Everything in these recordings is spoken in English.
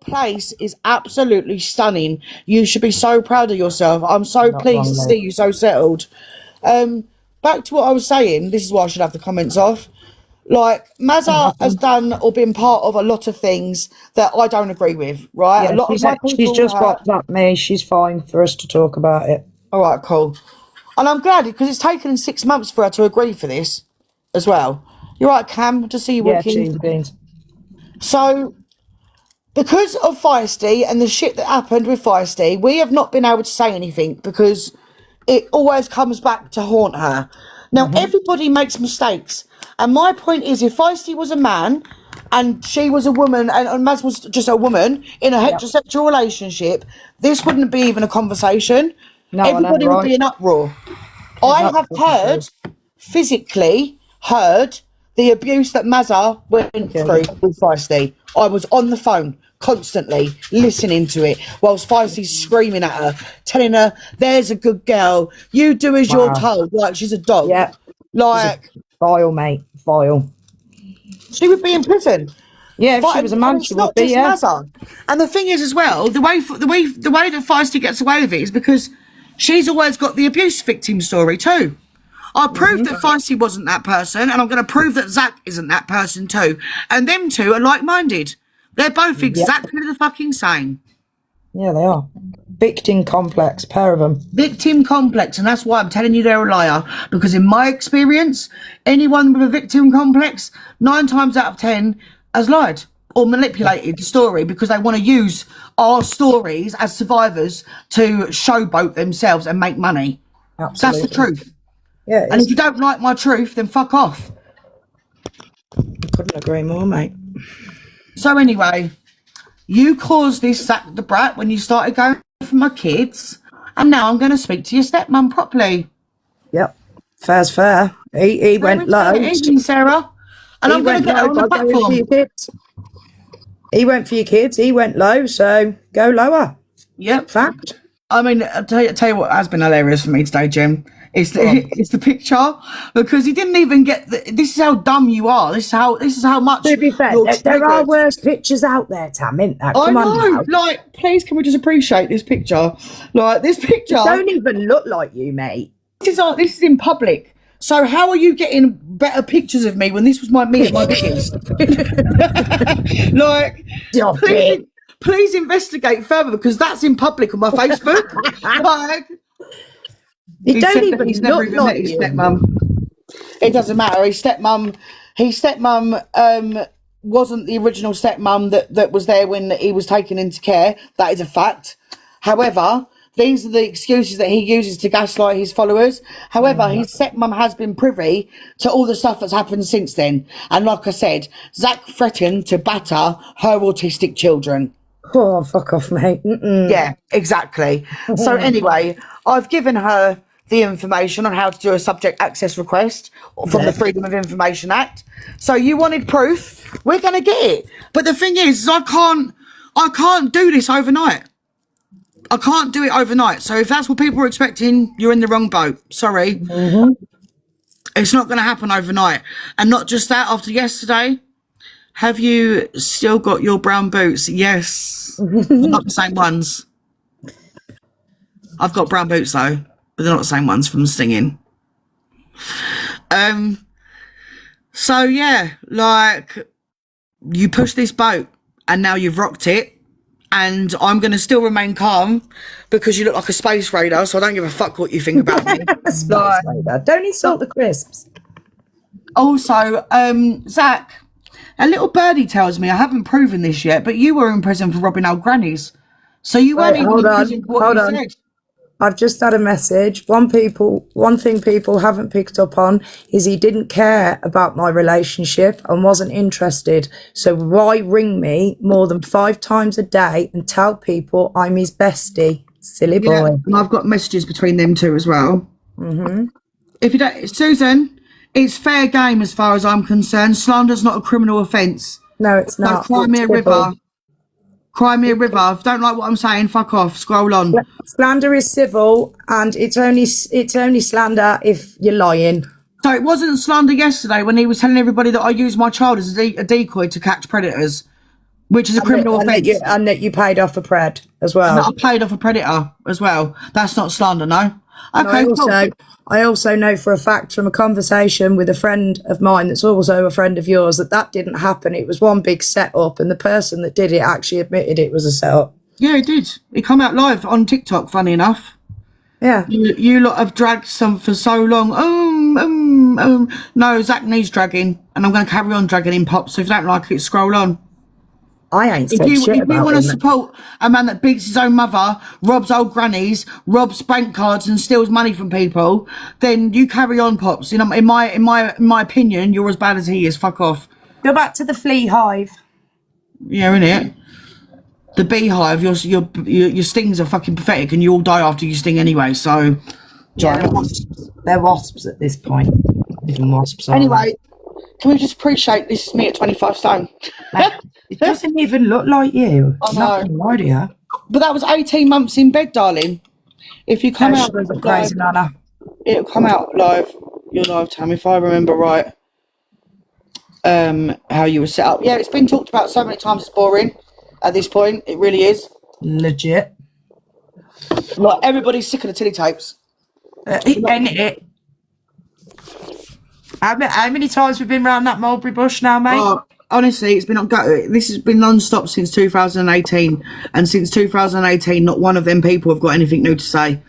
place is absolutely stunning. You should be so proud of yourself. I'm so Not pleased to wrong, see mate. you so settled. Back to what I was saying, this is why I should have the comments off. Like, Mazza has done or been part of a lot of things that I don't agree with, right? A Yeah, lot of my she's people just have. WhatsApped me. She's fine for us to talk about it. All right, cool. And I'm glad because it's taken 6 months for her to agree for this as well. You're right, Cam, to see you Yeah, walking. cheese beans. So, because of Feisty and the shit that happened with Feisty, we have not been able to say anything because it always comes back to haunt her. Now, everybody makes mistakes. And my point is, if Feisty was a man and she was a woman and Maz was just a woman in a heterosexual relationship, this wouldn't be even a conversation. No, I know, Everybody would right? be in uproar. I have heard, physically heard, the abuse that Mazza went through with Feisty. I was on the phone constantly listening to it whilst Feisty's screaming at her, telling her, there's a good girl, you do as you're told, like she's a dog. Yeah. Like, Vile, mate. Vile. she would be in prison. Yeah, if she was a man, and she it's would not be, just yeah. Mazza. And the thing is as well, the way that Feisty gets away with it is because she's always got the abuse victim story too. I proved that Feisty wasn't that person, and I'm going to prove that Zach isn't that person too. And them two are like-minded. They're both exactly the fucking same. Yeah, they are. Victim complex, pair of them. Victim complex, and that's why I'm telling you they're a liar. Because in my experience, anyone with a victim complex, 9 times out of 10 has lied or manipulated the story because they want to use our stories as survivors to showboat themselves and make money. Absolutely. That's the truth. Yeah, and if you don't like my truth, then fuck off. Couldn't agree more, mate. So anyway, you caused this Zach the Brat when you started going for my kids, and now I'm going to speak to your stepmum properly. Yep. Fair's fair. He went low. Evening, Sarah. And I'm going to get her on the platform. He went for your kids. He went low, so go lower. Yep. Fact. I mean, I'll tell you what has been hilarious for me today, Jim. It's the picture, because he didn't even get this is how dumb you are. This is how much. To be fair, there are worse pictures out there, Tam, isn't there? Come I know. on now. Like, please, can we just appreciate this picture? Like, this picture don't even look like you, mate. This is in public. So how are you getting better pictures of me when this was me at my biggest? Like, please investigate further, because that's in public on my Facebook. Like, He don't even look like his you. stepmum. It doesn't matter. His stepmum wasn't the original stepmum that was there when he was taken into care. That is a fact. However, these are the excuses that he uses to gaslight his followers. However, his stepmum has been privy to all the stuff that's happened since then. And like I said, Zach threatened to batter her autistic children. Oh, fuck off, mate. Yeah, exactly. So anyway, I've given her the information on how to do a subject access request from the Freedom of Information Act. So you wanted proof, we're going to get it. But the thing is I can't do this overnight. I can't do it overnight. So if that's what people are expecting, you're in the wrong boat. Sorry. It's not going to happen overnight. And not just that, after yesterday, have you still got your brown boots? Yes. Not the same ones. I've got brown boots though, but they're not the same ones from singing. So yeah, like, you pushed this boat and now you've rocked it, and I'm going to still remain calm because you look like a space raider, so I don't give a fuck what you think about me. Don't insult the crisps. Also, Zach, a little birdie tells me, I haven't proven this yet, but you were in prison for robbing old grannies. So you weren't even in prison for what you said. I've just had a message. One thing people haven't picked up on is he didn't care about my relationship and wasn't interested. So why ring me more than 5 times a day and tell people I'm his bestie? Silly boy. Yeah, and I've got messages between them two as well. If you don't, Susan, it's fair game as far as I'm concerned. Slander's not a criminal offence. No, it's not. Cry me a river. Cry me a river. If you don't like what I'm saying, fuck off. Scroll on. Slander is civil, and it's only slander if you're lying. So it wasn't slander yesterday when he was telling everybody that I used my child as a decoy to catch predators. which is a criminal offence. And that you paid off a pred as And that well. I paid off a predator as well. That's not slander, no? And Okay, cool. I also know for a fact from a conversation with a friend of mine that's also a friend of yours that didn't happen. It was one big setup, and the person that did it actually admitted it was a setup. Yeah, it did. It come out live on TikTok, funny enough. Yeah. You lot have dragged some for so long. No, Zach needs dragging, and I'm going to carry on dragging him, Pop. So if you don't like it, scroll on. I ain't If said shit you about want to him. support a man that beats his own mother, robs old grannies, robs bank cards, and steals money from people, then you carry on, Pops. You know, in my opinion, you're as bad as he is. Fuck off. Go back to the flea hive. Yeah, innit? The beehive. Your stings are fucking pathetic, and you all die after you sting anyway. So, Yeah, they're wasps at this point. Even wasps. Anyway, can we just appreciate this is me at 25 stone? It doesn't even look like you. I know. Nothing like you. But that was 18 months in bed, darling. If you come out She crazy live, Nana. it'll come out live. Your live, Tam, if I remember right. How you were set up. Yeah, it's been talked about so many times. It's boring at this point. It really is. Legit. Like everybody's sick of the tilly tapes. How many times we've been around that mulberry bush now, mate? Oh, honestly, it's been this has been non-stop since 2018, and since 2018, not one of them people have got anything new to say.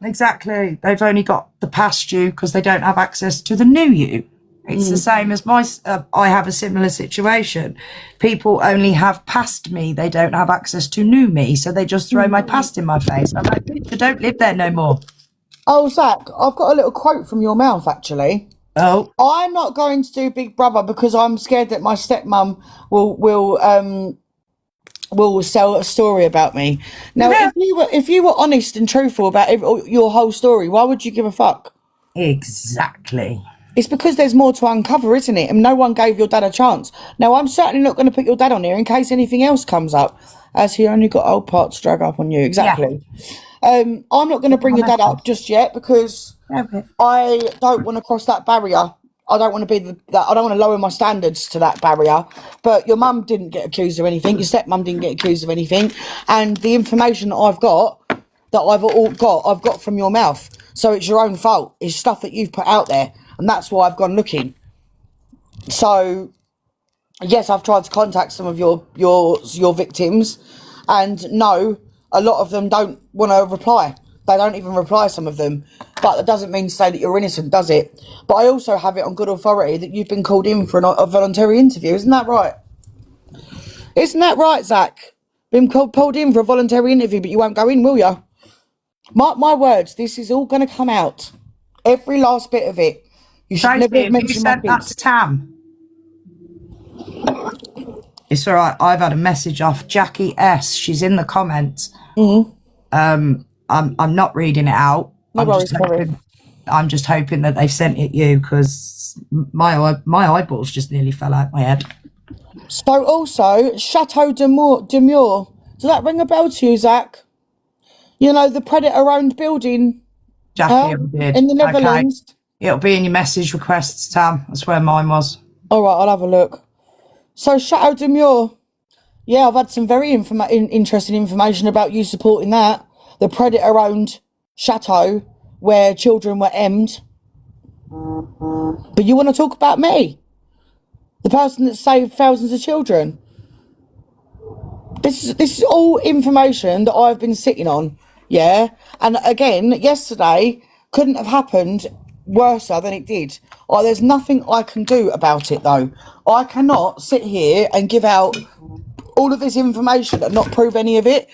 Exactly. They've only got the past you because they don't have access to the new you. It's the same as I have a similar situation. People only have past me. They don't have access to new me. So they just throw my past in my face. I'm like, I don't live there no more. Oh, Zach, I've got a little quote from your mouth, actually. Oh. I'm not going to do Big Brother because I'm scared that my stepmom will sell a story about me. Now, Yeah. if you were honest and truthful about your whole story, why would you give a fuck? Exactly. It's because there's more to uncover, isn't it? And no one gave your dad a chance. Now, I'm certainly not going to put your dad on here in case anything else comes up, as he only got old parts drag up on you. Exactly. Yeah. I'm not going to bring your dad up just yet because I don't want to cross that barrier. I don't want to be I don't want to lower my standards to that barrier. But your mum didn't get accused of anything. Your stepmum didn't get accused of anything. And the information that I've got from your mouth. So it's your own fault. It's stuff that you've put out there. And that's why I've gone looking. So, yes, I've tried to contact some of your victims, and no, a lot of them don't want to reply. They don't even reply, some of them. But that doesn't mean to say that you're innocent, does it? But I also have it on good authority that you've been called in for a voluntary interview. Isn't that right? Isn't that right, Zach? Been pulled in for a voluntary interview, but you won't go in, will you? Mark my words, this is all going to come out. Every last bit of it. You should never have mentioned my sent that kids. to Tam. It's all right. I've had a message off Jackie S. She's in the comments. I'm not reading it out. I'm just hoping that they've sent it you because my eyeballs just nearly fell out my head. So also, Chateau Demure. Does that ring a bell to you, Zach? You know, the predator-owned building Jackie did. in the Netherlands. Okay. It'll be in your message requests, Tam. That's where mine was. All right, I'll have a look. So, Chateau Demure. Yeah, I've had some very interesting information about you supporting that. The predator-owned chateau where children were emmed. But you want to talk about me? The person that saved thousands of children? This is all information that I've been sitting on, yeah? And again, yesterday couldn't have happened worse than it did. There's nothing I can do about it, though. I cannot sit here and give out all of this information and not prove any of it.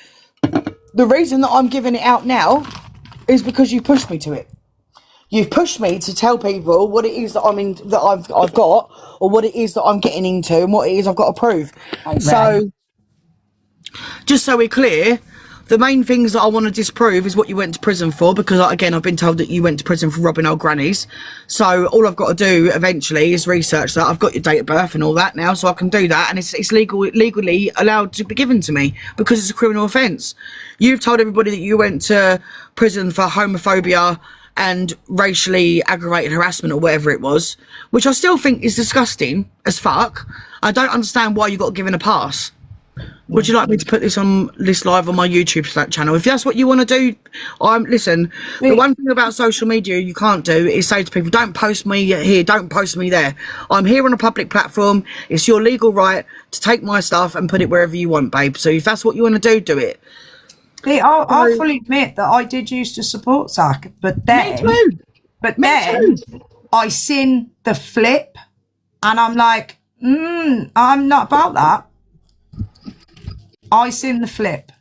The reason that I'm giving it out now is because you pushed me to it. You've pushed me to tell people what it is that I've got, or what it is that I'm getting into, and what it is I've got to prove. So, just so we're clear, the main things that I want to disprove is what you went to prison for, because again, I've been told that you went to prison for robbing old grannies. So all I've got to do eventually is research that. I've got your date of birth and all that now, so I can do that, and it's legally allowed to be given to me because it's a criminal offence. You've told everybody that you went to prison for homophobia and racially aggravated harassment or whatever it was, which I still think is disgusting as fuck. I don't understand why you got given a pass. Would you like me to put this live on my YouTube channel? If that's what you want to do, listen. The one thing about social media you can't do is say to people, "Don't post me here, don't post me there." I'm here on a public platform. It's your legal right to take my stuff and put it wherever you want, babe. So if that's what you want to do it. I fully admit that I did used to support Zach, but then, I seen the flip, and I'm like, I'm not about that. I seen the flip,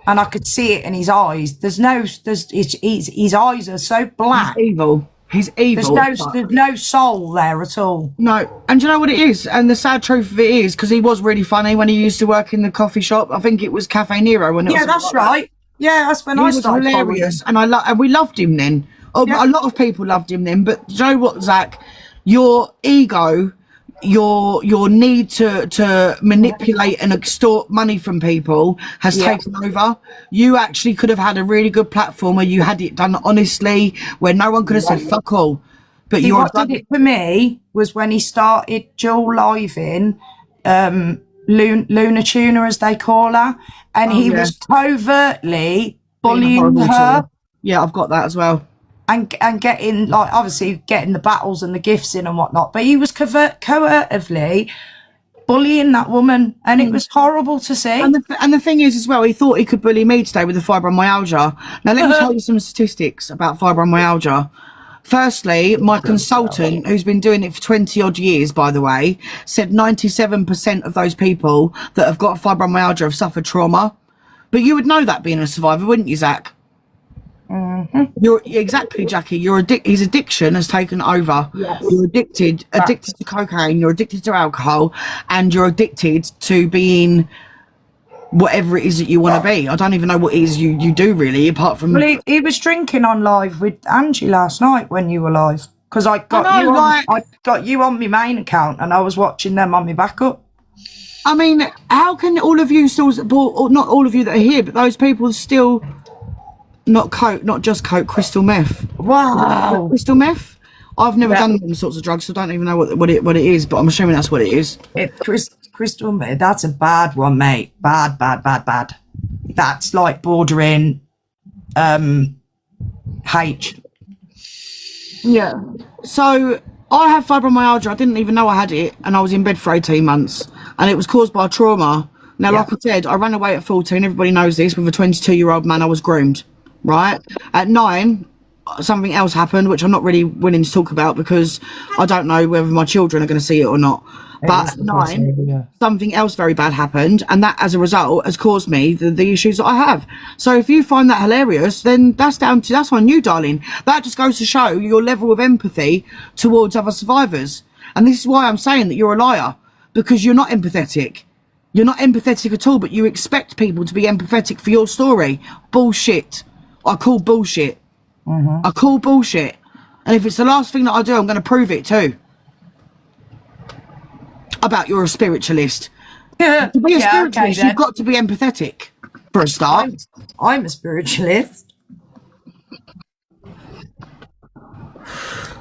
and I could see it in his eyes. His eyes are so black. He's evil. He's evil. There's no soul there at all. No, and do you know what it is? And the sad truth of it is, because he was really funny when he used to work in the coffee shop. I think it was Cafe Nero. That's right. Yeah, that's when I started. He was hilarious, and we loved him then. A lot of people loved him then. But do you know what, Zach? Your ego, your need to manipulate and extort money from people has taken over. You actually could have had a really good platform where you had it done honestly, where no one could have said fuck all. But what did it for me was when he started dual living Luna Tuna, as they call her, and he was covertly bullying her. Yeah, I've got that as well. And getting, like, obviously getting the battles and the gifts in and whatnot, but he was coercitively bullying that woman, and it was horrible to see. And the thing is as well, he thought he could bully me today with the fibromyalgia. Now let me tell you some statistics about fibromyalgia. Firstly, my consultant, who's been doing it for 20 odd years, by the way, said 97% of those people that have got fibromyalgia have suffered trauma. But you would know that being a survivor, wouldn't you, Zach? Mm-hmm. You're exactly, Jackie. His addiction has taken over. Yes. You're addicted to cocaine. You're addicted to alcohol, and you're addicted to being whatever it is that you want to be. I don't even know what it is you do really, apart from. Well, he was drinking on live with Angie last night when you were live, because I got you on my main account, and I was watching them on my backup. I mean, how can all of you still, or not all of you that are here, but those people still. Not coke, not just coke, crystal meth. Wow. Crystal meth? I've never done them sorts of drugs, so I don't even know what it is, but I'm assuming that's what it is. Crystal meth, that's a bad one, mate. Bad. That's like bordering H. Yeah. So I have fibromyalgia. I didn't even know I had it, and I was in bed for 18 months, and it was caused by trauma. Now, like I said, I ran away at 14. Everybody knows this. With a 22-year-old man, I was groomed. Right at 9, something else happened, which I'm not really willing to talk about because I don't know whether my children are going to see it or not. But at 9, something else very bad happened, and that, as a result, has caused me the issues that I have. So if you find that hilarious, then that's on you, darling. That just goes to show your level of empathy towards other survivors, and this is why I'm saying that you're a liar, because you're not empathetic. You're not empathetic at all, but you expect people to be empathetic for your story. Bullshit. I call bullshit. Mm-hmm. I call bullshit. And if it's the last thing that I do, I'm going to prove it too. About you're a spiritualist. To be a spiritualist, you've got to be empathetic for a start. I'm a spiritualist.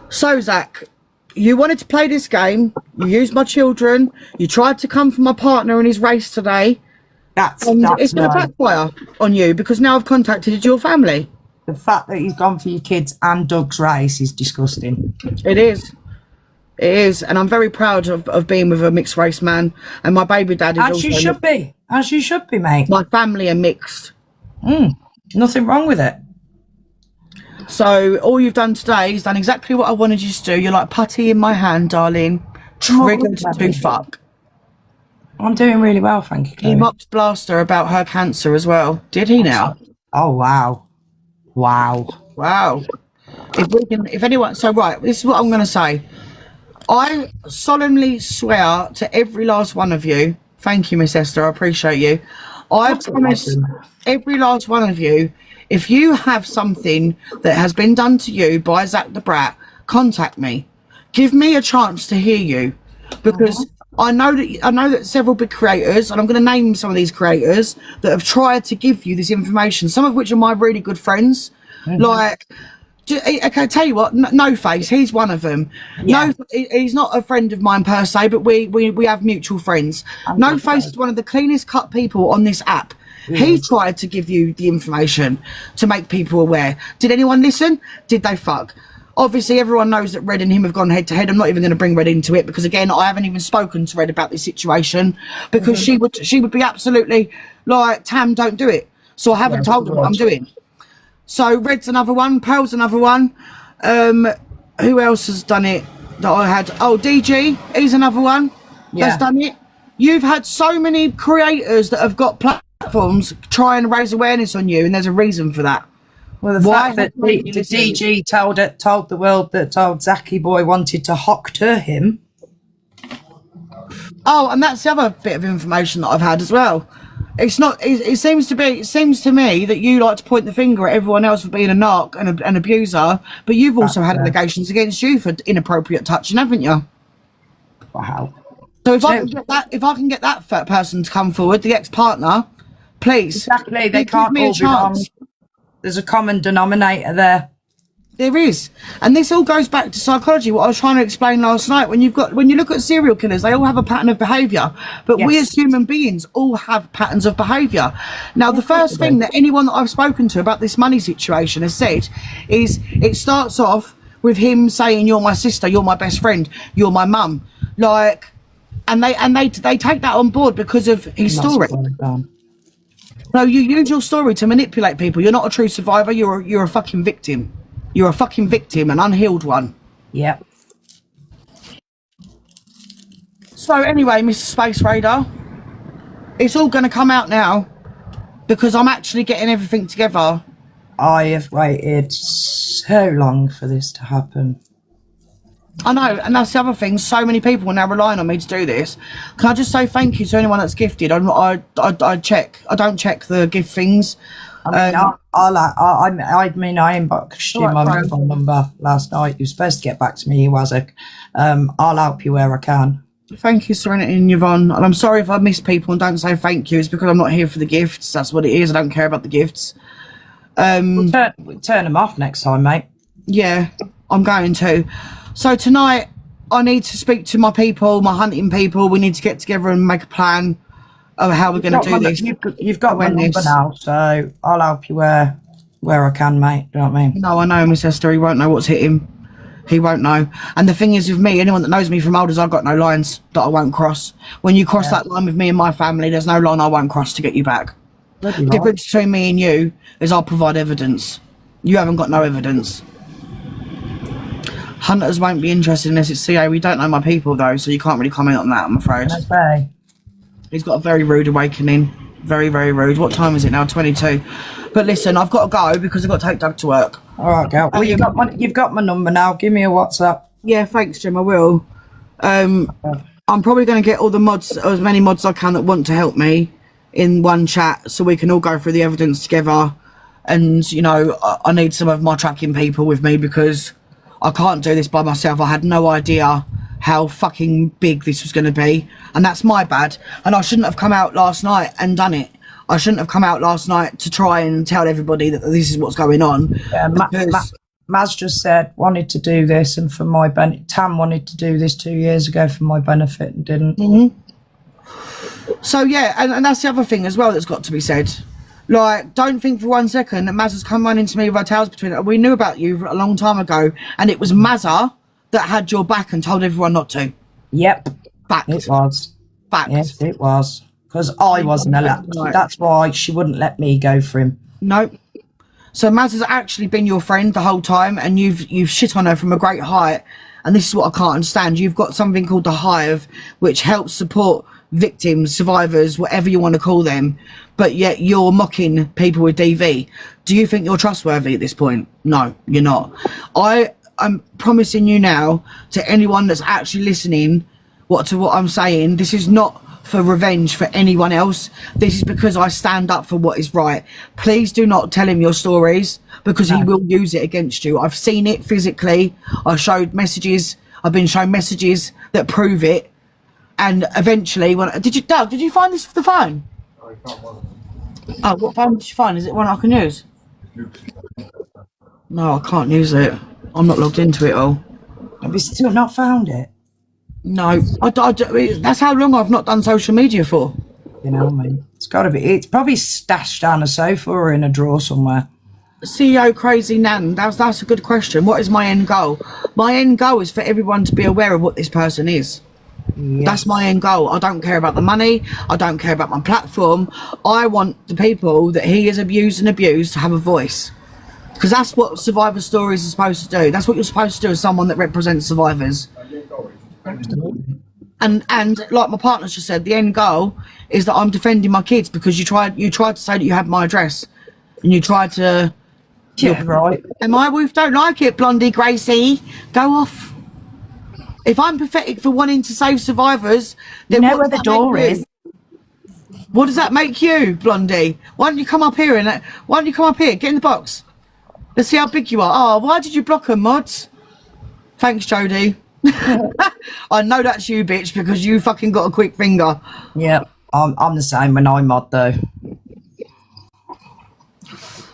So, Zach, you wanted to play this game. You used my children. You tried to come for my partner in his race today. It's going to backfire on you because now I've contacted your family. The fact that he's gone for your kids and Doug's race is disgusting. It is. It is. And I'm very proud of being with a mixed race man. And my baby dad is As you should be. As you should be, mate. My family are mixed. Nothing wrong with it. So all you've done today is done exactly what I wanted you to do. You're like putty in my hand, darling. Triggered to fuck. I'm doing really well, thank you, Chloe. He mocked Blaster about her cancer as well. Did he now? Oh, wow. If anyone, so right, this is what I'm going to say. I solemnly swear to every last one of you. Thank you, Miss Esther. I appreciate you. I promise every last one of you, if you have something that has been done to you by Zach the Brat, contact me. Give me a chance to hear you, because I know that several big creators, and I'm going to name some of these creators that have tried to give you this information. Some of which are my really good friends. Like, Okay, tell you what, No Face, he's one of them. Yeah. No, he's not a friend of mine per se, but we have mutual friends. No Face is one of the cleanest cut people on this app. He tried to give you the information to make people aware. Did anyone listen? Did they fuck? Obviously, everyone knows that Red and him have gone head to head. I'm not even going to bring Red into it because, again, I haven't even spoken to Red about this situation because she would be absolutely like, Tam, don't do it. So I haven't told her what I'm doing. So Red's another one, Pearl's another one. Who else has done it that I had? Oh, DG, he's another one that's done it. You've had so many creators that have got platforms try and raise awareness on you, and there's a reason for that. Well, the fact that the DG told the world that told Zaki Boy wanted to hock to him. Oh, and that's the other bit of information that I've had as well. It's not. It seems to me that you like to point the finger at everyone else for being a narc and an abuser, but you've also had allegations against you for inappropriate touching, haven't you? Wow. So if I can get that person to come forward, the ex-partner, please. Exactly. They can't all be wrong. There's a common denominator there. There is, and this all goes back to psychology. What I was trying to explain last night. When you look at serial killers, they all have a pattern of behaviour, but we as human beings all have patterns of behaviour. Now, the first thing that anyone that I've spoken to about this money situation has said is it starts off with him saying, "You're my sister, you're my best friend, you're my mum," like, and they take that on board because of his story. So you use your story to manipulate people. You're not a true survivor. You're a fucking victim. You're a fucking victim, an unhealed one. Yep. So anyway, Mr. Space Raider, it's all going to come out now because I'm actually getting everything together. I have waited so long for this to happen. I know, and that's the other thing. So many people are now relying on me to do this. Can I just say thank you to anyone that's gifted? I check. I don't check the gift things. I inboxed you my mobile number last night. You were supposed to get back to me. You wasn't. I'll help you where I can. Thank you, Serenity and Yvonne. And I'm sorry if I miss people and don't say thank you. It's because I'm not here for the gifts. That's what it is. I don't care about the gifts. We'll turn them off next time, mate. Yeah, I'm going to. So tonight, I need to speak to my people, my hunting people. We need to get together and make a plan of how we're going to do this. You've got my number now, so I'll help you where I can, mate. Do you know what I mean? No, I know, Miss Esther. He won't know what's hit him. He won't know. And the thing is with me, anyone that knows me from old, I've got no lines that I won't cross. When you cross that line with me and my family, there's no line I won't cross to get you back. The difference between me and you is I'll provide evidence. You haven't got no evidence. Hunters won't be interested unless it's CA. We don't know my people, though, so you can't really comment on that, I'm afraid. Okay. He's got a very rude awakening. Very, very rude. What time is it now? 22. But listen, I've got to go because I've got to take Doug to work. All right, girl. Well, you've got my number now. Give me a WhatsApp. Yeah, thanks, Jim. I will. I'm probably going to get all the mods, as many mods as I can that want to help me in one chat so we can all go through the evidence together. And, you know, I need some of my tracking people with me because I can't do this by myself. I had no idea how fucking big this was going to be. And that's my bad. And I shouldn't have come out last night and done it. I shouldn't have come out last night to try and tell everybody that this is what's going on. Yeah, Maz just said, wanted to do this and for my benefit. Tam wanted to do this 2 years ago for my benefit and didn't. Mm-hmm. So, yeah, and that's the other thing as well that's got to be said. Like, don't think for 1 second that Maz has come running to me with our tails between it. We knew about you a long time ago, and it was Mazza that had your back and told everyone not to. Yep. Fact. It was. Fact. Yes, it was. Because I wasn't allowed. That's why she wouldn't let me go for him. Nope. So Maz has actually been your friend the whole time, and you've shit on her from a great height. And this is what I can't understand. You've got something called the Hive, which helps support victims, survivors, whatever you want to call them. But yet you're mocking people with DV. Do you think you're trustworthy at this point? No, you're not. I'm promising you now to anyone that's actually listening what I'm saying, this is not for revenge for anyone else. This is because I stand up for what is right. Please do not tell him your stories because he will use it against you. I've seen it physically. I showed messages. I've been shown messages that prove it. And eventually, Doug, did you find this for the phone? Oh, what phone did you find? Is it one I can use? No, I can't use it. I'm not logged into it all. Have you still not found it? No, that's how long I've not done social media for. You know what I mean? It's got to be. It's probably stashed down a sofa or in a drawer somewhere. CEO Crazy Nan, that's a good question. What is my end goal? My end goal is for everyone to be aware of what this person is. Yes. That's my end goal. I don't care about the money. I don't care about my platform. I want the people that he has abused to have a voice. Because that's what survivor stories are supposed to do. That's what you're supposed to do as someone that represents survivors. And like my partner just said, the end goal is that I'm defending my kids because you tried to say that you had my address. And you tried to... Yeah, right. And my wife don't like it, Blondie Gracie. Go off. If I'm pathetic for wanting to save survivors, then you know where the door is. What does that make you, Blondie? Why don't you come up here Get in the box. Let's see how big you are. Oh, why did you block her, mods? Thanks, Jodie. I know that's you, bitch, because you fucking got a quick finger. Yeah, I'm the same when I mod though.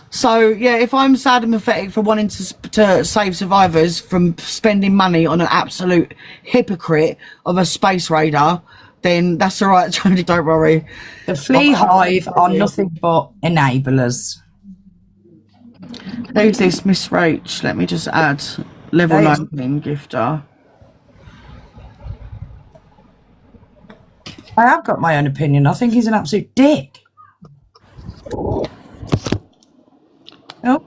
So yeah, if I'm sad and pathetic for wanting to save survivors from spending money on an absolute hypocrite of a space raider, then that's all right, Jodie. Don't worry. The Flea Hive are nothing but enablers. Who's this, Miss Rach? Let me just add level 19 gifter. I have got my own opinion. I think he's an absolute dick. Oh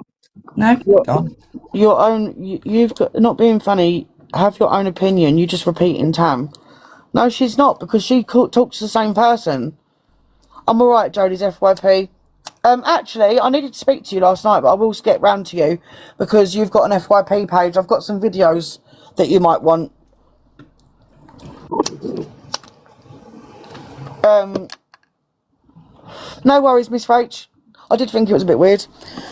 no, gone. Your own. You've got not being funny. Have your own opinion. You just repeating Tam. No, she's not because she talks to the same person. I'm all right, Jodie's FYP. Actually, I needed to speak to you last night, but I will get round to you because you've got an FYP page. I've got some videos that you might want. No worries, Miss Rach. I did think it was a bit weird.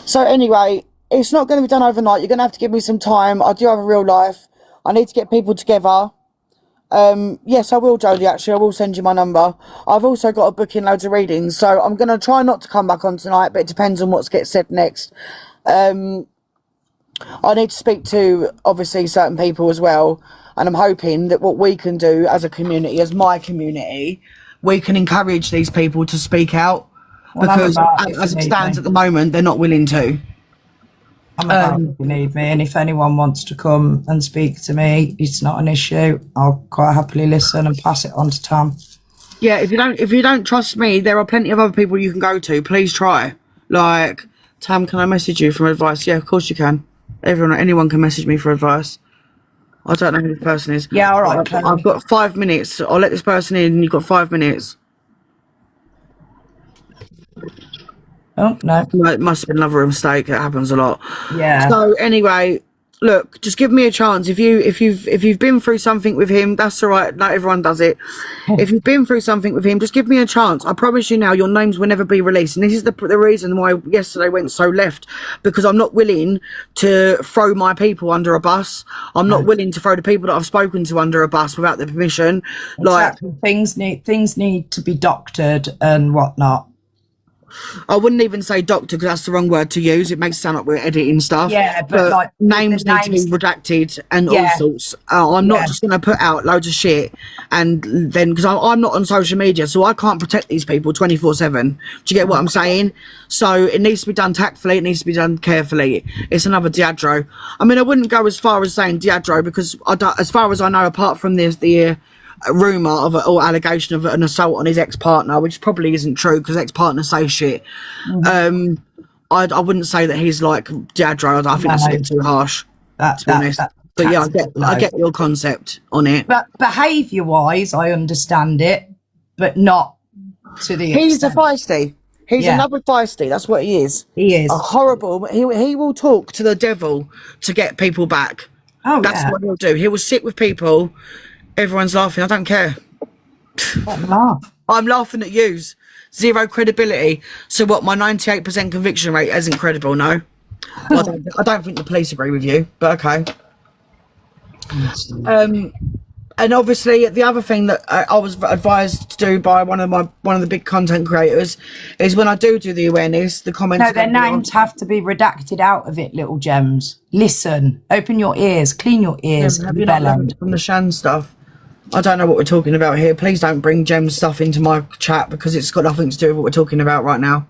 So anyway, it's not going to be done overnight. You're going to have to give me some time. I do have a real life. I need to get people together. Yes, I will, Jodie, actually. I will send you my number. I've also got a book in loads of readings, so I'm going to try not to come back on tonight, but it depends on what gets said next. I need to speak to, obviously, certain people as well, and I'm hoping that what we can do as a community, as my community, we can encourage these people to speak out, because as it stands at the moment, they're not willing to. I'm about if you need me, and if anyone wants to come and speak to me, it's not an issue. I'll quite happily listen and pass it on to Tam. Yeah, if you don't trust me, there are plenty of other people you can go to. Please try. Like, Tam, can I message you for advice? Yeah, of course you can. Anyone can message me for advice. I don't know who the person is. Yeah, all right. I've got 5 minutes. I'll let this person in. You've got 5 minutes. Oh no! It must have been another mistake. It happens a lot. Yeah. So anyway, look, just give me a chance. If you've been through something with him, that's all right. Not everyone does it. If you've been through something with him, just give me a chance. I promise you now, your names will never be released. And this is the reason why yesterday went so left, because I'm not willing to throw my people under a bus. I'm not willing to throw the people that I've spoken to under a bus without their permission. Exactly. Like things need to be doctored and whatnot. I wouldn't even say doctor because that's the wrong word to use. It makes it sound like we're editing stuff. Yeah, but like names need to be redacted and all sorts. I'm not just going to put out loads of shit and then, because I'm not on social media, so I can't protect these people 24/7. Do you get what I'm saying? So it needs to be done tactfully. It needs to be done carefully. It's another Diadro. I mean, I wouldn't go as far as saying Diadro because as far as I know, apart from the rumour of or allegation of an assault on his ex-partner, which probably isn't true because ex-partners say shit. I wouldn't say that he's like Diadro. I think that's a bit too harsh, to be honest. But yeah, I get your concept on it. But behaviour-wise, I understand it, but not to the extent. He's a feisty. He's another feisty. That's what he is. He is. A horrible. He will talk to the devil to get people back. Oh, that's what he'll do. He will sit with people. Everyone's laughing. I don't care. Laugh. I'm laughing at yous. Zero credibility. So what? My 98% conviction rate isn't credible. No. Well, I don't think the police agree with you, but okay. And obviously, the other thing that I was advised to do by one of the big content creators is when I do the awareness, the comments. No, their names have to be redacted out of it, little gems. Listen, open your ears, clean your ears. Have you not learned from the Shan stuff? I don't know what we're talking about here. Please don't bring Gem's stuff into my chat because it's got nothing to do with what we're talking about right now.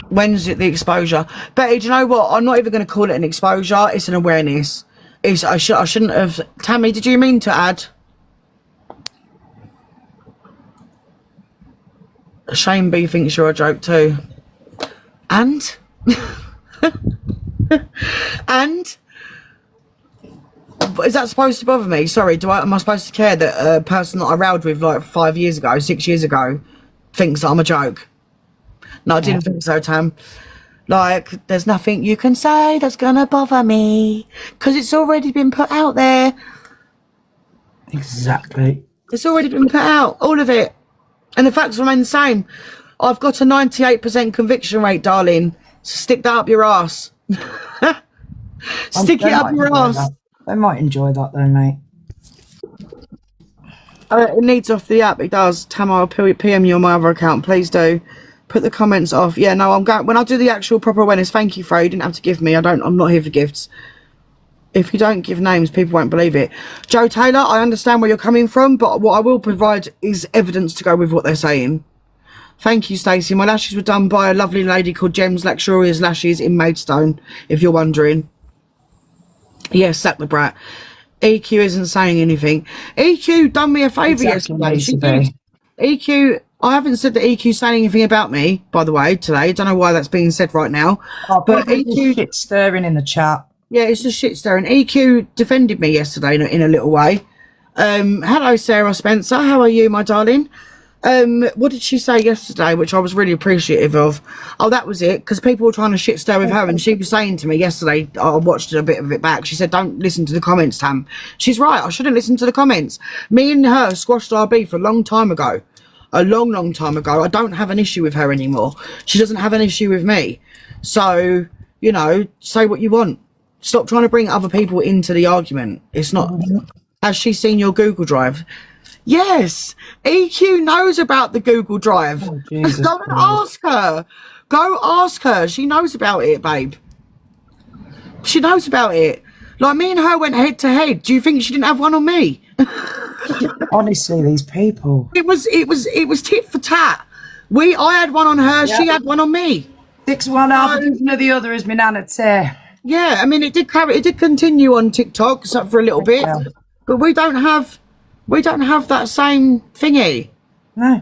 When's it the exposure? Betty, do you know what? I'm not even going to call it an exposure. It's an awareness. I shouldn't have. Tammy, did you mean to add? Shane B thinks you're a joke too. And? And? Is that supposed to bother me? Sorry, am I supposed to care that a person that I rowed with like 5 years ago, 6 years ago, thinks that I'm a joke? No, I didn't think so, Tam. Like, there's nothing you can say that's gonna bother me because it's already been put out there. Exactly. It's already been put out, all of it. And the facts remain the same. I've got a 98% conviction rate, darling. So stick that up your ass. Stick it up your ass. They might enjoy that though, mate. It needs off the app. It does. Tam, I'll PM you on my other account. Please do. Put the comments off. Yeah, no, I'm going. When I do the actual proper awareness, thank you, Frey. You didn't have to give me. I'm not here for gifts. If you don't give names, people won't believe it. Joe Taylor, I understand where you're coming from, but what I will provide is evidence to go with what they're saying. Thank you, Stacey. My lashes were done by a lovely lady called Gems Luxurious Lashes in Maidstone, if you're wondering. Yes, sack the brat. EQ isn't saying anything. EQ done me a favour yesterday. She did. EQ, I haven't said that EQ saying anything about me, by the way, today. I don't know why that's being said right now. But EQ shit stirring in the chat. Yeah, it's just shit stirring. EQ defended me yesterday in a little way. Hello, Sarah Spencer. How are you, my darling? What did she say yesterday, which I was really appreciative of? Oh, that was it, because people were trying to shit stir with her, and she was saying to me yesterday, I watched a bit of it back, she said, don't listen to the comments, Tam. She's right, I shouldn't listen to the comments. Me and her squashed our beef a long time ago. A long time ago. I don't have an issue with her anymore. She doesn't have an issue with me. So, you know, say what you want. Stop trying to bring other people into the argument. It's not... Has she seen your Google Drive? Yes, EQ knows about the Google Drive. Oh, Jesus Go and ask her. Go ask her. She knows about it, babe. She knows about it. Like, me and her went head to head. Do you think she didn't have one on me? Honestly, these people. It was tit for tat. I had one on her. Yep. She had one on me. 6 1 half of the other, as my nan would say. Yeah, I mean, it did continue on TikTok for a little bit, but we don't have that same thingy. No.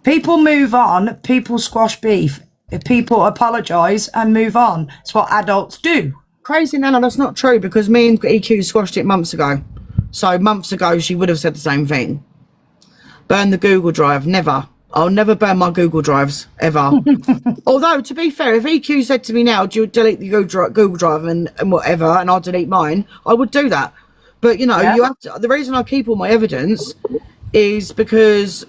People move on. People squash beef. If people apologise and move on, it's what adults do. Crazy, Nana, that's not true, because me and EQ squashed it months ago. So months ago, she would have said the same thing. Burn the Google Drive. Never. I'll never burn my Google Drives, ever. Although, to be fair, if EQ said to me now, do you delete the Google Drive and whatever, and I'll delete mine, I would do that. But, you know, you have to, the reason I keep all my evidence is because...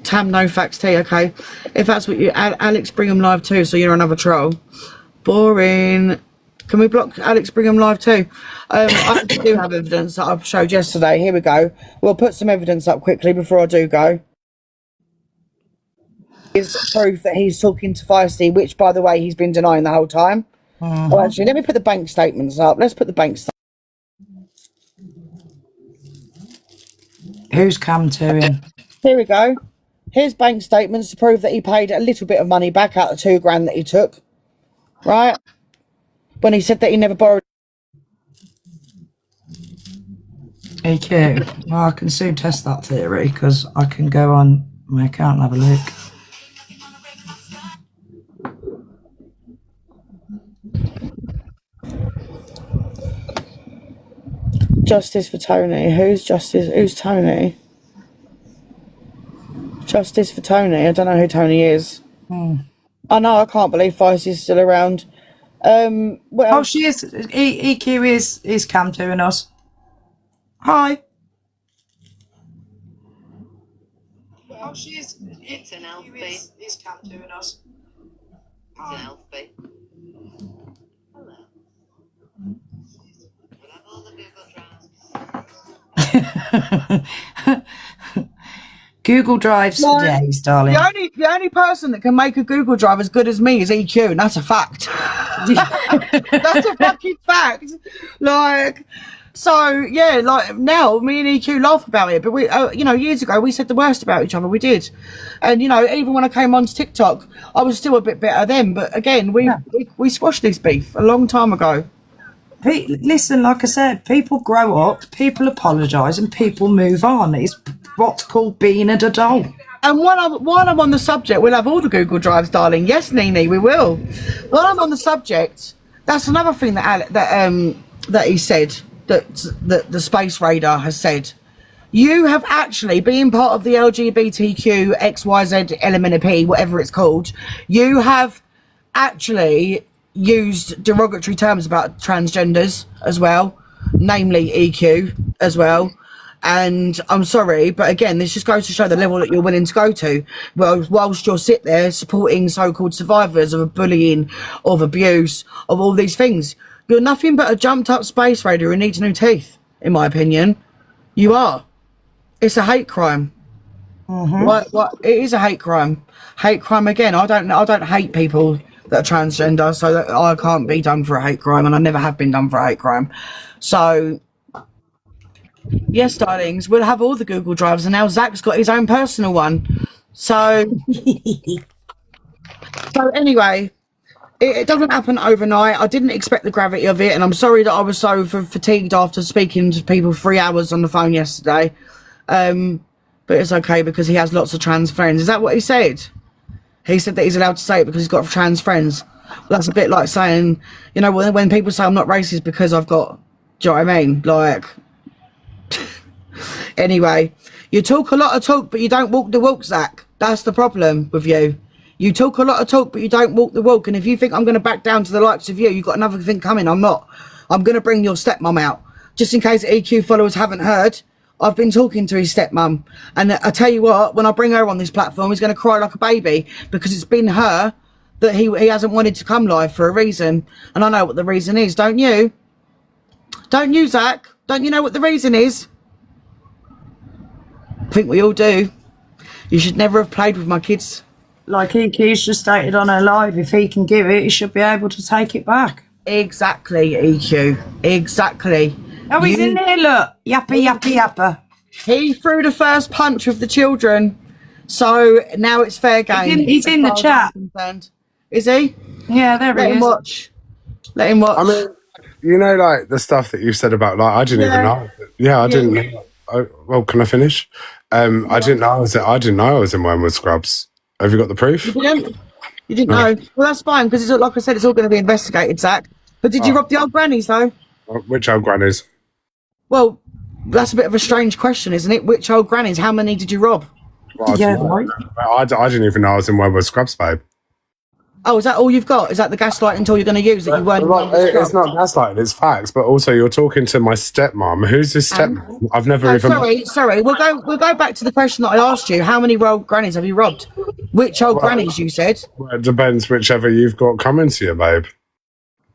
Tam, no facts, T, okay. If that's what you... Alex Brigham live too, so you're another troll. Boring. Can we block Alex Brigham live too? I do have evidence that I showed yesterday. Here we go. We'll put some evidence up quickly before I do go. Is proof that he's talking to Feisty, which, by the way, he's been denying the whole time. Oh, actually, let me put the bank statements up. Let's put the bank statements. Who's come to him? Here we go. Here's bank statements to prove that he paid a little bit of money back out of the £2,000 that he took. Right? When he said that he never borrowed. EQ. Well, I can soon test that theory because I can go on my account and have a look. Justice for Tony. Who's Justice? Who's Tony? Justice for Tony. I don't know who Tony is. I know, I can't believe Feisty's still around. Oh, she is. EQ is cam doing us. Hi. Oh, she is. It's an Alfie. Is cam doing us. It's an Alfie. Hello. Google Drives for days, darling. The only person that can make a Google Drive as good as me is EQ, and that's a fact. That's a fucking fact. Like, so yeah, like now me and EQ laugh about it, but we, years ago we said the worst about each other. We did, and even when I came onto TikTok, I was still a bit better then. But again, we squashed this beef a long time ago. Listen, like I said, people grow up, people apologise, and people move on. It's what's called being an adult. And while I'm on the subject, we'll have all the Google Drives, darling. Yes, Nene, we will. While I'm on the subject, that's another thing that he said, that the Space Raider has said. You have actually, being part of the LGBTQ XYZ LMNP, whatever it's called, you have actually used derogatory terms about transgenders as well, namely EQ as well. And I'm sorry, but again, this just goes to show the level that you're willing to go to. Well, whilst you're sit there supporting so-called survivors of bullying, of abuse, of all these things, you're nothing but a jumped-up space raider who needs new teeth, in my opinion. You are. It's a hate crime. What? It is a hate crime. Hate crime again. I don't hate people that are transgender, so that I can't be done for a hate crime, and I never have been done for a hate crime. So yes, darlings, we'll have all the Google Drives, and now Zach's got his own personal one. So anyway, it doesn't happen overnight. I didn't expect the gravity of it, and I'm sorry that I was so fatigued after speaking to people for 3 hours on the phone yesterday. But it's okay because he has lots of trans friends. Is that what he said? He said that he's allowed to say it because he's got trans friends. Well, that's a bit like saying, when people say I'm not racist because I've got, do you know what I mean? Like, anyway, you talk a lot of talk, but you don't walk the walk, Zach. That's the problem with you. You talk a lot of talk, but you don't walk the walk. And if you think I'm going to back down to the likes of you, you've got another thing coming. I'm not. I'm going to bring your stepmom out. Just in case EQ followers haven't heard, I've been talking to his stepmom. And I tell you what, when I bring her on this platform, he's going to cry like a baby because it's been her that he hasn't wanted to come live for a reason. And I know what the reason is, don't you? Don't you, Zach? Don't you know what the reason is? I think we all do. You should never have played with my kids. Like EQ's just stated on her live, if he can give it, he should be able to take it back. Exactly, EQ. Exactly. Oh, he's in there, look. Yappa, yappa, yappa. He threw the first punch with the children. So now it's fair game. He's in the chat. Is he? Yeah, there he is. Let him watch. Let him watch. I mean, like the stuff that you said about, like, I didn't even know. Yeah, I didn't know. Well, can I finish? I didn't know I was in Wormwood Scrubs. Have you got the proof? You didn't know? Well, that's fine, because it's like I said, it's all going to be investigated, Zach. But did you rob the old grannies, though? Which old grannies? Well, that's a bit of a strange question, isn't it? Which old grannies? How many did you rob? Well, I didn't even know I was in Wormwood Scrubs, babe. Oh, is that all you've got? Is that the gaslighting tool you're going to use that you weren't? It's not gaslighting, it's facts. But also, you're talking to my stepmom. Who's this stepmom? I've never even. Sorry. We'll go back to the question that I asked you. How many old grannies have you robbed? Which old grannies? You said. Well, it depends whichever you've got coming to you, babe.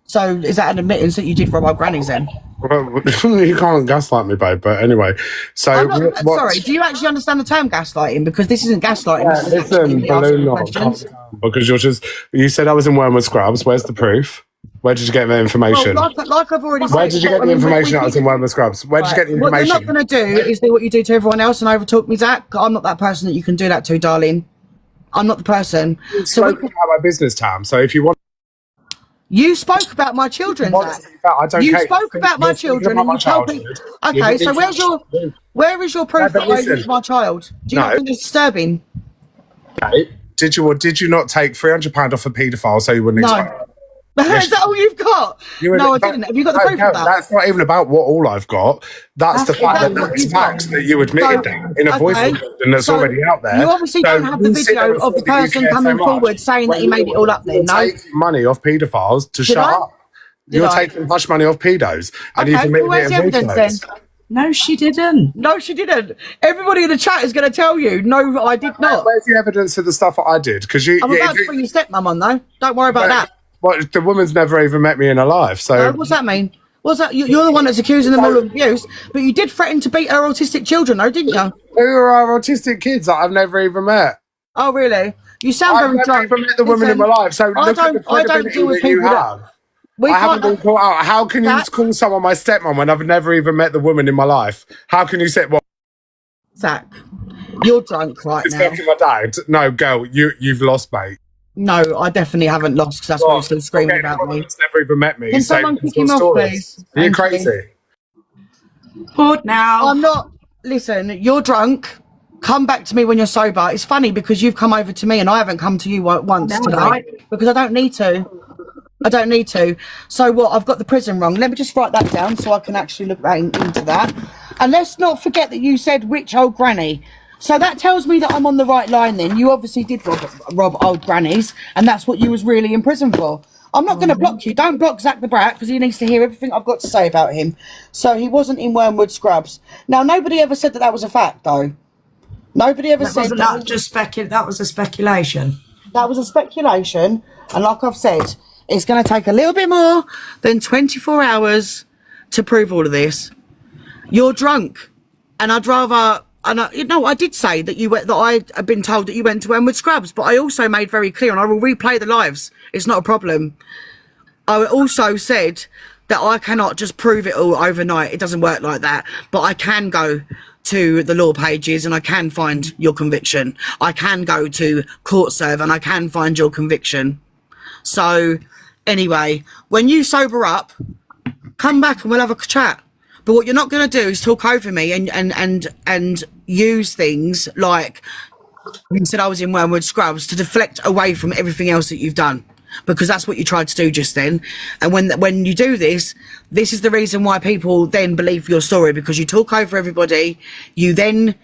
So is that an admittance that you did rob old grannies then? Well, you can't gaslight me, babe. But anyway, so sorry. Do you actually understand the term gaslighting? Because this isn't gaslighting. Yeah, listen, balloon knot. Because you said I was in Wormwood Scrubs. Where's the proof? Where did you get the information? Well, like I've already said. Where did you get the information that I was in Wormwood Scrubs? Where did you get the information? What you're not going to do is do what you do to everyone else and overtalk me, Zach. I'm not that person that you can do that to, darling. I'm not the person. You spoke about my business, Tam. So if you want. You spoke about my children, Zach. You spoke about my children and you told me. Okay, so where is your proof that I used my child? Do you not think it's disturbing? Okay. Did you not take £300 off a paedophile so you wouldn't explain? Is that all you've got? No, I didn't. Have you got the proof of that? That's not even about what all I've got. That's the fact that you admitted that in a voice recording that's already out there. You obviously don't have the video of the person coming forward saying that he made it all up there, no? You're taking money off paedophiles to shut up. You're taking hush money off pedos. And you've admitted where's the evidence then? No, she didn't. No, she didn't. Everybody in the chat is going to tell you, no, I did not. Where's the evidence of the stuff that I did? I'm about to bring your stepmum on, though. Don't worry about that. Well, the woman's never even met me in her life, so... What's that mean? Was that you're the one that's accusing them all of abuse? But you did threaten to beat her autistic children, though, didn't you? Who are our autistic kids that I've never even met? Oh, really? You sound very drunk. I've never even met the woman in my life. So look at the credibility that you have. I haven't been caught out. How can you call someone my stepmom when I've never even met the woman in my life? How can you say, well, Zach, you're drunk right now. It's my dad. No, girl, you've lost, mate. No, I definitely haven't lost because that's why you're still screaming about me. Never even met me. Can someone kick him off, please? Are you crazy? Put now. I'm not. Listen, you're drunk. Come back to me when you're sober. It's funny because you've come over to me and I haven't come to you once today because I don't need to. I don't need to. So what? I've got the prison wrong. Let me just write that down so I can actually look into that. And let's not forget that you said which old granny. So that tells me that I'm on the right line then. You obviously did rob old grannies and that's what you was really in prison for. I'm not going to block you. Don't block Zach the Brat because he needs to hear everything I've got to say about him. So he wasn't in Wormwood Scrubs. Now, nobody ever said that was a fact, though. Nobody ever said that. Wasn't that just that was a speculation? That was a speculation. And like I've said, it's going to take a little bit more than 24 hours to prove all of this. You're drunk. And I'd rather... I did say that I had been told that you went to Wormwood Scrubs, but I also made very clear, and I will replay the lives. It's not a problem. I also said that I cannot just prove it all overnight. It doesn't work like that. But I can go to the law pages and I can find your conviction. I can go to court serve and I can find your conviction. So anyway, when you sober up, come back and we'll have a chat. But what you're not going to do is talk over me and use things like you said I was in Wormwood Scrubs to deflect away from everything else that you've done, because that's what you tried to do just then. And when you do this, this is the reason why people then believe your story, because you talk over everybody. You then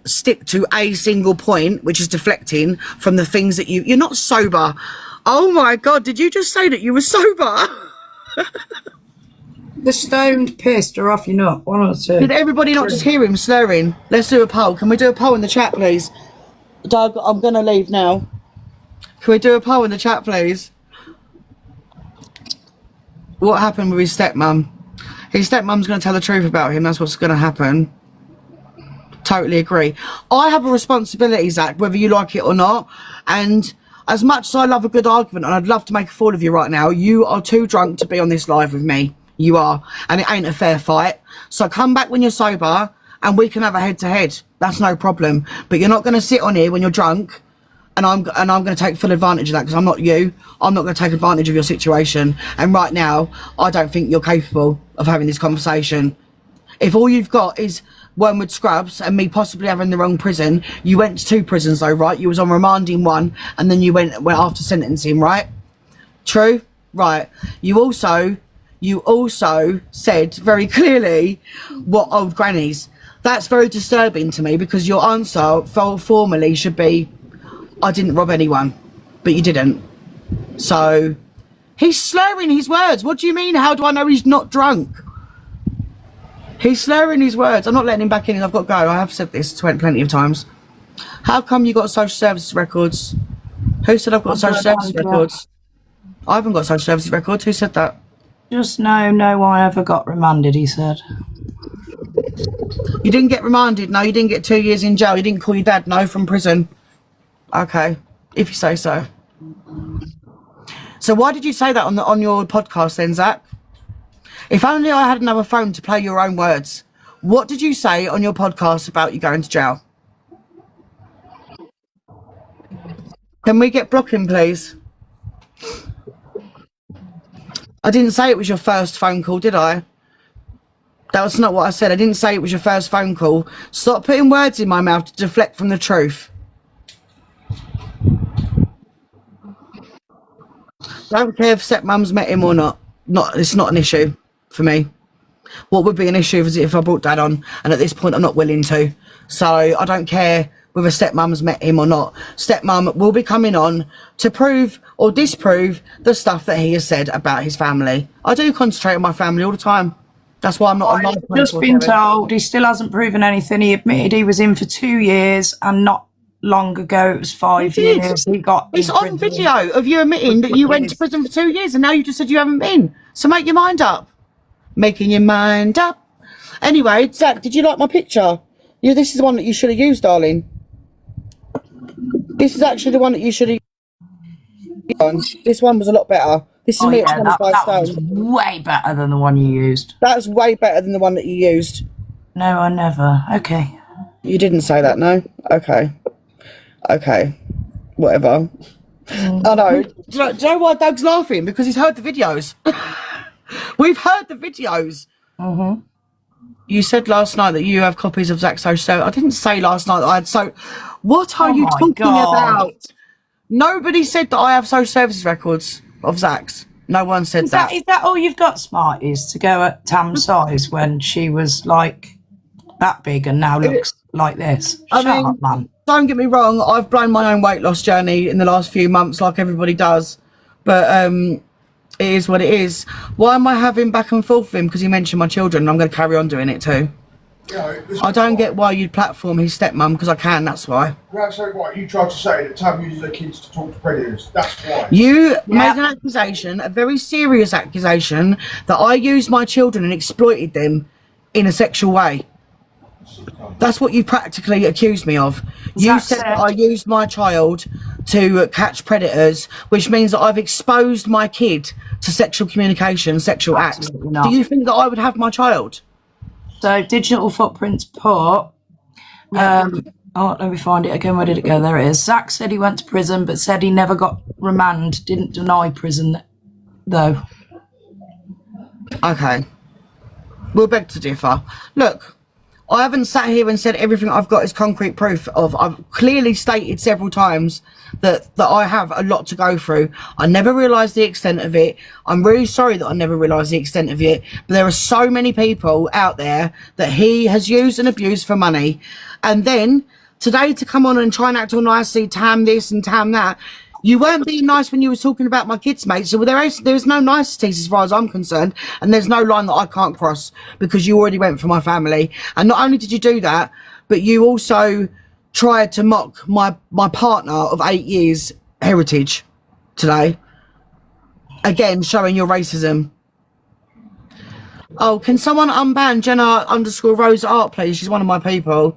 stick to a single point, which is deflecting from the things that you're not sober. Oh my God, did you just say that you were sober? The stoned pissed or off you not? One or two. Did everybody not just hear him slurring? Let's do a poll. Can we do a poll in the chat, please? Doug, I'm going to leave now. Can we do a poll in the chat, please? What happened with his stepmom? His stepmom's going to tell the truth about him. That's what's going to happen. Totally agree. I have a responsibility, Zach, whether you like it or not. And as much as I love a good argument, and I'd love to make a fool of you right now, you are too drunk to be on this live with me. You are. And it ain't a fair fight. So come back when you're sober and we can have a head-to-head. That's no problem. But you're not going to sit on here when you're drunk and I'm going to take full advantage of that because I'm not you. I'm not going to take advantage of your situation. And right now, I don't think you're capable of having this conversation. If all you've got is Wormwood Scrubs and me possibly having the wrong prison, you went to 2 prisons though, right? You was on remand in 1 and then you went after sentencing, right? True? Right. You also said very clearly what old grannies. That's very disturbing to me because your answer formally should be, I didn't rob anyone, but you didn't. So he's slurring his words. What do you mean? How do I know he's not drunk? He's slurring his words. I'm not letting him back in. I've got to go. I have said this plenty of times. How come you got social services records? Who said I've got social services records? I haven't got social services records. Who said that? Just no one ever got remanded, he said. You didn't get remanded? No, you didn't get 2 years in jail. You didn't call your dad? No, from prison. Okay, if you say so. So why did you say that on your podcast then, Zach? If only I had another phone to play your own words. What did you say on your podcast about you going to jail? Can we get blocking, please? I didn't say it was your first phone call, did I? That was not what I said. I didn't say it was your first phone call. Stop putting words in my mouth to deflect from the truth. Don't care if stepmum's met him or not. It's not an issue for me. What would be an issue is if I brought dad on, and at this point I'm not willing to. So I don't care whether stepmum's met him or not. Stepmum will be coming on to prove or disprove the stuff that he has said about his family. I do concentrate on my family all the time. That's why I'm not. I've just been told he still hasn't proven anything. He admitted he was in for 2 years, and not long ago it was 5 years. He got. It's on video of you admitting that you went to prison for 2 years, and now you just said you haven't been. So make your mind up. Making your mind up. Anyway, Zach, did you like my picture? Yeah, this is the one that you should have used, darling. This is actually the one that you should have used. This one was a lot better. This is me at 25 that was stone. way better than the one you used. That's way better than the one that you used. No, I never. Okay. You didn't say that, no? Okay. Okay. Whatever. I know. Do you know why Doug's laughing? Because he's heard the videos. We've heard the videos. Mm-hmm. You said last night that you have copies of Zach's social service. I didn't say last night that I had so... What are you talking about? Nobody said that I have social services records of Zach's. No one said that. Is that all you've got, Smarties, to go at Tam's size when she was like that big and now looks like this? Shut up, man. Don't get me wrong, I've blown my own weight loss journey in the last few months like everybody does. But it is what it is. Why am I having back and forth with him? Because he mentioned my children and I'm going to carry on doing it too. Yeah, I don't get why you'd platform his stepmum, because I can, that's why. That's right. You tried to say that Tam uses her kids to talk to predators. That's why. You made an accusation, a very serious accusation, that I used my children and exploited them in a sexual way. That's what you practically accused me of. You said that I used my child to catch predators, which means that I've exposed my kid to sexual communication, sexual acts. Do you think that I would have my child? So Digital Footprints put, let me find it again. Where did it go? There it is. Zach said he went to prison, but said he never got remand. Didn't deny prison, though. Okay. We'll beg to differ. Look, I haven't sat here and said everything I've got is concrete proof of. I've clearly stated several times that I have a lot to go through. I never realised the extent of it. I'm really sorry that I never realised the extent of it. But there are so many people out there that he has used and abused for money. And then today to come on and try and act all nicely, Tam this and Tam that. You weren't being nice when you were talking about my kids, mate. So there's no niceties as far as I'm concerned. And there's no line that I can't cross because you already went for my family. And not only did you do that, but you also tried to mock my partner of 8 years heritage today. Again, showing your racism. Oh, can someone unban Jenna_Rose Art, please? She's one of my people.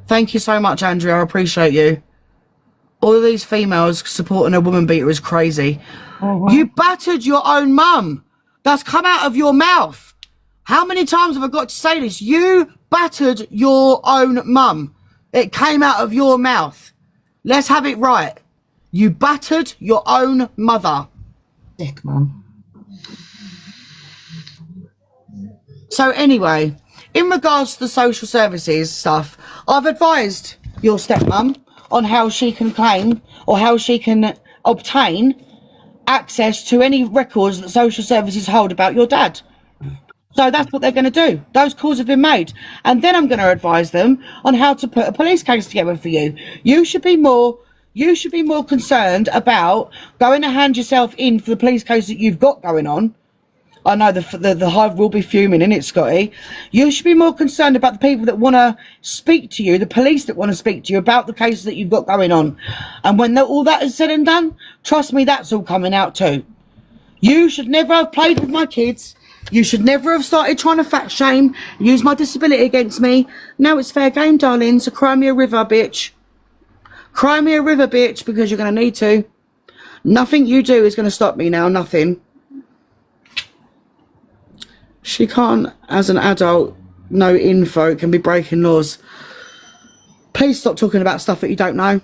Thank you so much, Andrea. I appreciate you. All of these females supporting a woman beater is crazy. You battered your own mum. That's come out of your mouth. How many times have I got to say this? You battered your own mum. It came out of your mouth. Let's have it right. You battered your own mother. Dick, man. So anyway, in regards to the social services stuff, I've advised your stepmum on how she can claim or how she can obtain access to any records that social services hold about your dad. So that's what they're going to do. Those calls have been made. And then I'm going to advise them on how to put a police case together for you. You should be more concerned about going to hand yourself in for the police case that you've got going on. I know the hive will be fuming, innit, Scotty? You should be more concerned about the people that want to speak to you, the police that want to speak to you about the cases that you've got going on. And when all that is said and done, trust me, that's all coming out too. You should never have played with my kids. You should never have started trying to fat shame, use my disability against me. Now it's fair game, darling, so cry me a river, bitch. Cry me a river, bitch, because you're going to need to. Nothing you do is going to stop me now, nothing. She can't, as an adult, know info, can be breaking laws. Please stop talking about stuff that you don't know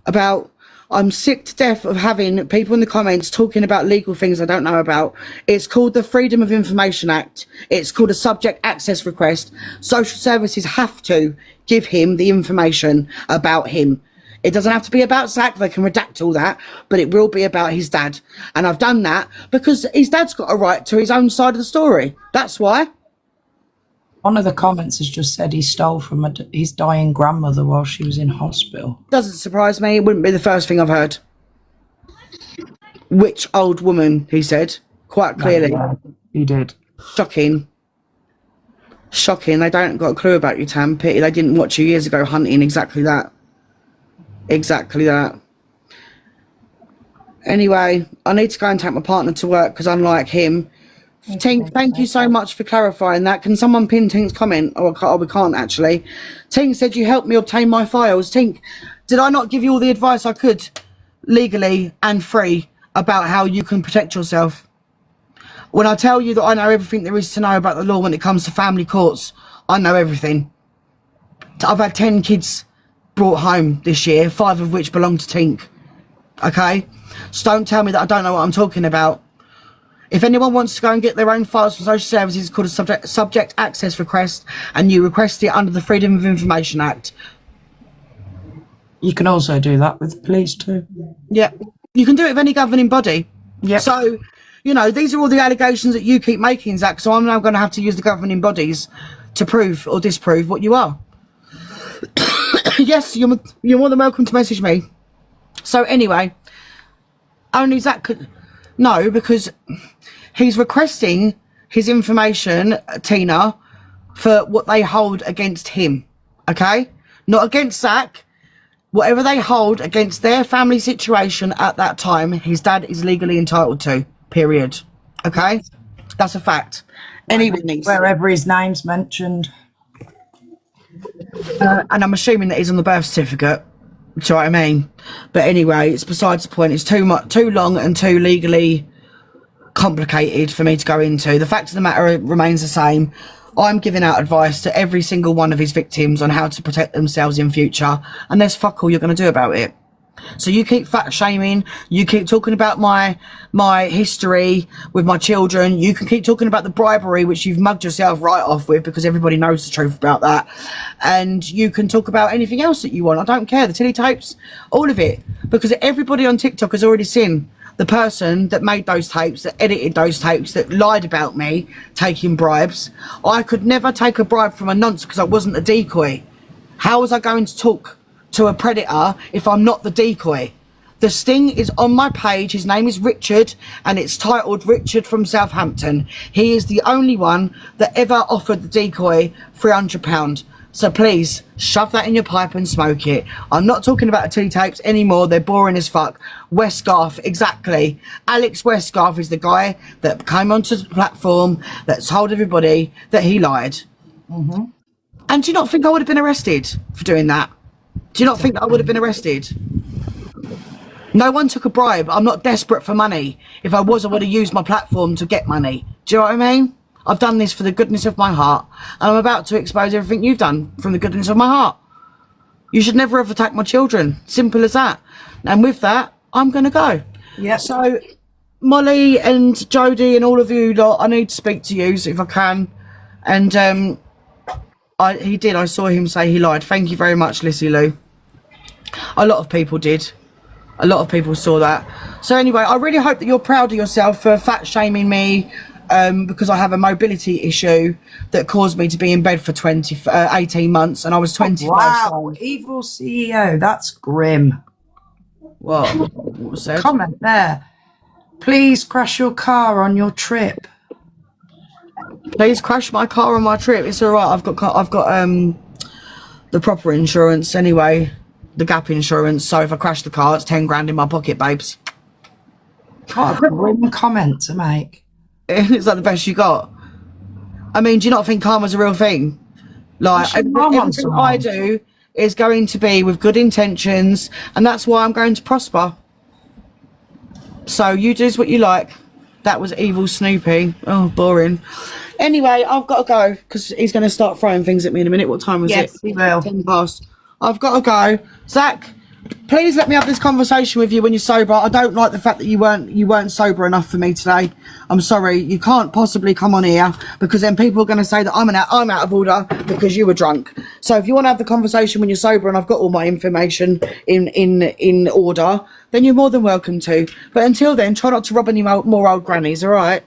about. I'm sick to death of having people in the comments talking about legal things I don't know about. It's called the Freedom of Information Act. It's called a subject access request. Social services have to give him the information about him. It doesn't have to be about Zach. They can redact all that, but it will be about his dad. And I've done that because his dad's got a right to his own side of the story. That's why. One of the comments has just said he stole from his dying grandmother while she was in hospital. Doesn't surprise me. It wouldn't be the first thing I've heard. Which old woman, he said, quite clearly. Yeah, he did. Shocking. Shocking. They don't got a clue about you, Tam. Pity they didn't watch you years ago hunting. Exactly that. Exactly that. Anyway, I need to go and take my partner to work because unlike him, Tink, thank you so much for clarifying that. Can someone pin Tink's comment? Oh, we can't actually. Tink said you helped me obtain my files. Tink, did I not give you all the advice I could, legally and free, about how you can protect yourself? When I tell you that I know everything there is to know about the law when it comes to family courts, I know everything. I've had 10 kids brought home this year, 5 of which belong to Tink. Okay? So don't tell me that I don't know what I'm talking about. If anyone wants to go and get their own files from social services, it's called a subject access request, and you request it under the Freedom of Information Act. You can also do that with the police too. Yeah. You can do it with any governing body. Yeah. So, you know, these are all the allegations that you keep making, Zach, so I'm now going to have to use the governing bodies to prove or disprove what you are. Yes, you're more than welcome to message me. So anyway, only Zach could... No, because he's requesting his information, Tina, for what they hold against him, okay? Not against Zach. Whatever they hold against their family situation at that time, his dad is legally entitled to, period. Okay? That's a fact. Anyone needs wherever his name's mentioned. and I'm assuming that he's on the birth certificate. Do you know what I mean? But anyway, it's besides the point. It's too long and too legally complicated for me to go into. The fact of the matter remains the same. I'm giving out advice to every single one of his victims on how to protect themselves in future, and there's fuck all you're going to do about it. So you keep fat shaming, you keep talking about my history with my children, you can keep talking about the bribery, which you've mugged yourself right off with, because everybody knows the truth about that, and you can talk about anything else that you want. I don't care, the tilly tapes, all of it, because everybody on TikTok has already seen the person that made those tapes, that edited those tapes, that lied about me taking bribes. I could never take a bribe from a nonce because I wasn't a decoy. How was I going to talk to a predator if I'm not the decoy? The sting is on my page. His name is Richard, and it's titled Richard from Southampton. He is the only one that ever offered the decoy £300. So please shove that in your pipe and smoke it. I'm not talking about the tea tapes anymore. They're boring as fuck. Westgarth, exactly. Alex Westgarth is the guy that came onto the platform that told everybody that he lied. Mm-hmm. And do you not think I would have been arrested for doing that? Do you not think that I would have been arrested? No one took a bribe. I'm not desperate for money. If I was, I would have used my platform to get money. Do you know what I mean? I've done this for the goodness of my heart. And I'm about to expose everything you've done from the goodness of my heart. You should never have attacked my children. Simple as that. And with that, I'm going to go. Yeah. So, Molly and Jodie and all of you lot, I need to speak to you if I can. And he did. I saw him say he lied. Thank you very much, Lissy Lou. A lot of people did. A lot of people saw that. So anyway, I really hope that you're proud of yourself for fat shaming me, because I have a mobility issue that caused me to be in bed for 18 months, and I was 25. Wow, evil CEO, that's grim. What was that? Comment there. Please crash your car on your trip. Please crash my car on my trip. It's all right. I've got the proper insurance anyway, the gap insurance. So if I crash the car, it's 10 grand in my pocket, babes. What a grim comment to make. It's like the best you got. I mean, do you not think karma's a real thing? Like, everything I do is going to be with good intentions, and that's why I'm going to prosper. So you do what you like. That was evil Snoopy. Oh, boring. Anyway, I've got to go because he's going to start throwing things at me in a minute. What time was it? Yes, he will. 10 past. I've got to go. Zach, please let me have this conversation with you when you're sober. I don't like the fact that you weren't sober enough for me today. I'm sorry. You can't possibly come on here because then people are going to say that I'm out of order because you were drunk. So if you want to have the conversation when you're sober and I've got all my information in order, then you're more than welcome to. But until then, try not to rob any more old grannies, all right?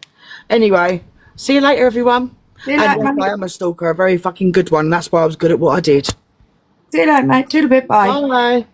Anyway, see you later, everyone. See you later, and I am a stalker, a very fucking good one. That's why I was good at what I did. See you later, mate. Toodle bit. Bye. Bye.